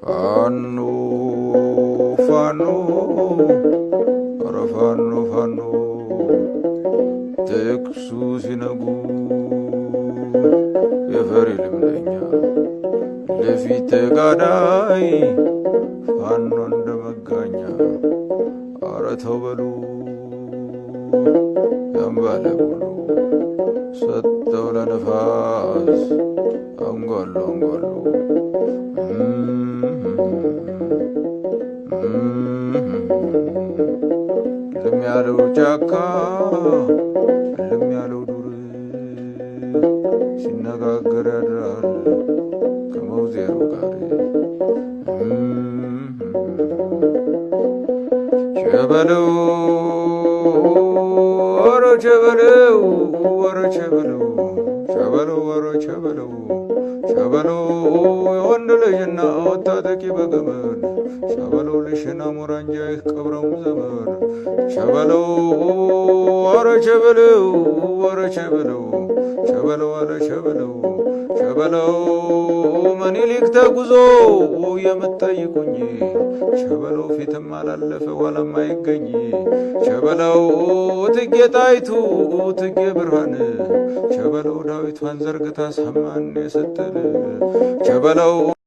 ፋኖ ፋኖ ኧረ ፋኖ ፋኖ ተኩሱ ሲነጉ የፈሪ ልምደኛ ለፊት ተጋዳይ ፋኖ እንደመጋኛ ኧረ ተው በሉ ያምባለ ሁሉ ሰጠው ለነፋስ አንጓሉ አንጓሉ ልም ያለው ጫካ ልም ያለው ዱር ሲነጋገር ያድራል ከመውዜሩ ጋር ቸበለው ወረ ቸበለው ወረ ቸበለው ቸበለው ወረ ቸበለው ቸበለው የወንድ ልጅና ወታጠቂ በገመድ ቸበለው ልሽና ሙራንጃ ይቀብረው ዘመድ ቸበለው ወረ ቸበለው ወረ ቸበለው ቸበለው አለ ቸበለው ቸበለው ምኒልክ ተጉዞ የምትጠይቁኝ ቸበለው ፊትም አላለፈ ኋላም አይገኝ ቸበለው እቴጌ ጣይቱ እቴጌ ብርሃን ቸበለው ዳዊቷን ዘርግታ ሰማን ስትል ቸበለው